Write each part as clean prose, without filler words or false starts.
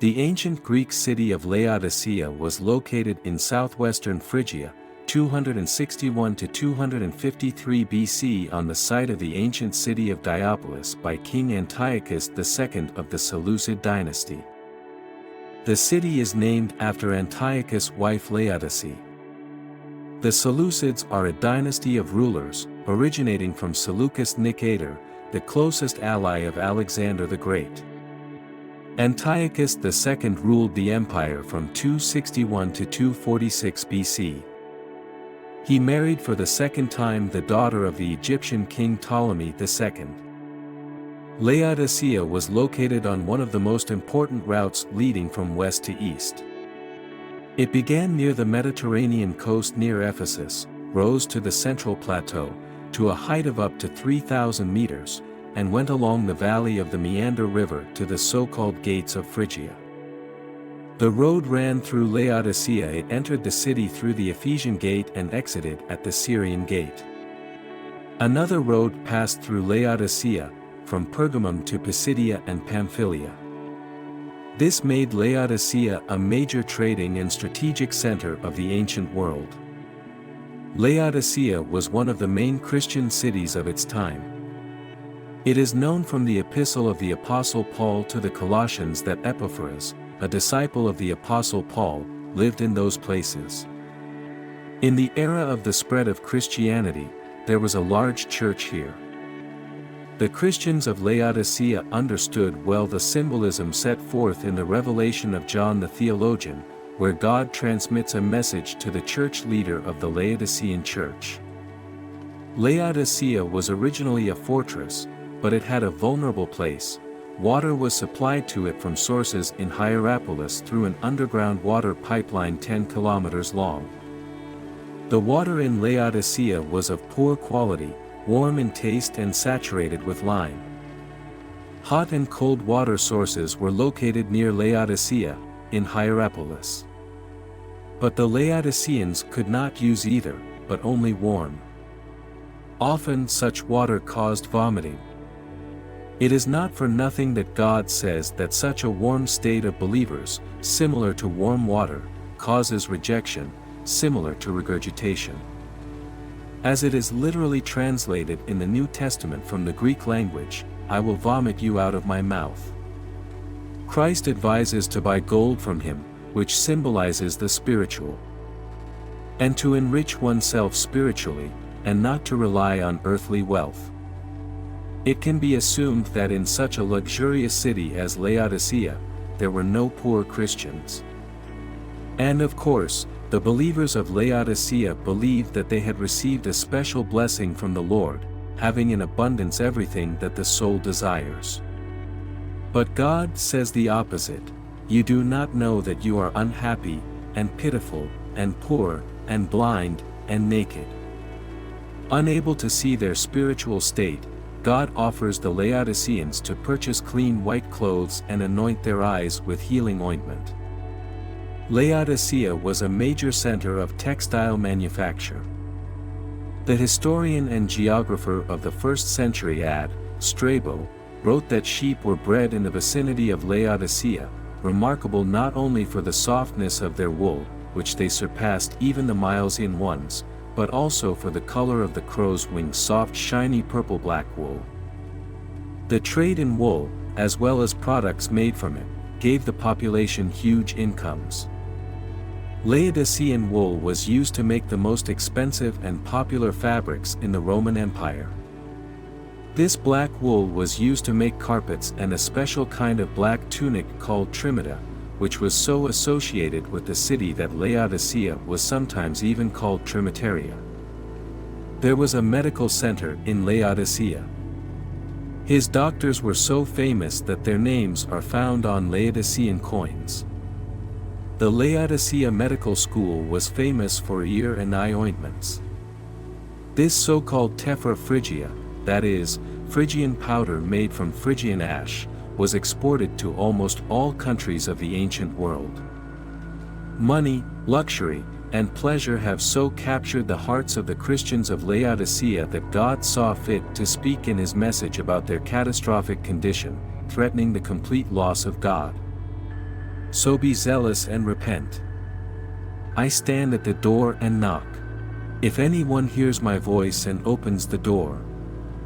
The ancient Greek city of Laodicea was located in southwestern Phrygia, 261 to 253 BC on the site of the ancient city of Diospolis by King Antiochus II of the Seleucid dynasty. The city is named after Antiochus' wife Laodicea. The Seleucids are a dynasty of rulers, originating from Seleucus Nicator, the closest ally of Alexander the Great. Antiochus II ruled the empire from 261 to 246 BC. He married for the second time the daughter of the Egyptian king Ptolemy II. Laodicea was located on one of the most important routes leading from west to east. It began near the Mediterranean coast near Ephesus, rose to the central plateau, to a height of up to 3,000 meters, and went along the valley of the Meander River to the so-called Gates of Phrygia. The road ran through Laodicea. It entered the city through the Ephesian Gate and exited at the Syrian Gate. Another road passed through Laodicea, from Pergamum to Pisidia and Pamphylia. This made Laodicea a major trading and strategic center of the ancient world. Laodicea was one of the main Christian cities of its time. It is known from the epistle of the Apostle Paul to the Colossians that Epaphras, a disciple of the Apostle Paul, lived in those places. In the era of the spread of Christianity, there was a large church here. The Christians of Laodicea understood well the symbolism set forth in the revelation of John the Theologian, where God transmits a message to the church leader of the Laodicean church. Laodicea was originally a fortress, but it had a vulnerable place. Water was supplied to it from sources in Hierapolis through an underground water pipeline 10 kilometers long. The water in Laodicea was of poor quality, warm in taste and saturated with lime. Hot and cold water sources were located near Laodicea, in Hierapolis. But the Laodiceans could not use either, but only warm. Often such water caused vomiting. It is not for nothing that God says that such a warm state of believers, similar to warm water, causes rejection, similar to regurgitation. As it is literally translated in the New Testament from the Greek language, I will vomit you out of my mouth. Christ advises to buy gold from him, which symbolizes the spiritual, and to enrich oneself spiritually, and not to rely on earthly wealth. It can be assumed that in such a luxurious city as Laodicea, there were no poor Christians. And of course, the believers of Laodicea believed that they had received a special blessing from the Lord, having in abundance everything that the soul desires. But God says the opposite. You do not know that you are unhappy, and pitiful, and poor, and blind, and naked. Unable to see their spiritual state, God offers the Laodiceans to purchase clean white clothes and anoint their eyes with healing ointment. Laodicea was a major center of textile manufacture. The historian and geographer of the 1st century Strabo, wrote that sheep were bred in the vicinity of Laodicea, remarkable not only for the softness of their wool, which they surpassed even the Milesian ones, but also for the color of the crow's wings, soft shiny purple-black wool. The trade in wool, as well as products made from it, gave the population huge incomes. Laodicean wool was used to make the most expensive and popular fabrics in the Roman Empire. This black wool was used to make carpets and a special kind of black tunic called trimida, which was so associated with the city that Laodicea was sometimes even called Trimiteria. There was a medical center in Laodicea. His doctors were so famous that their names are found on Laodicean coins. The Laodicea Medical School was famous for ear and eye ointments. This so-called tephra phrygia, that is, Phrygian powder made from Phrygian ash, was exported to almost all countries of the ancient world. Money, luxury, and pleasure have so captured the hearts of the Christians of Laodicea that God saw fit to speak in his message about their catastrophic condition, threatening the complete loss of God. So be zealous and repent. I stand at the door and knock. If anyone hears my voice and opens the door,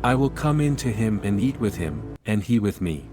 I will come in to him and eat with him, and he with me.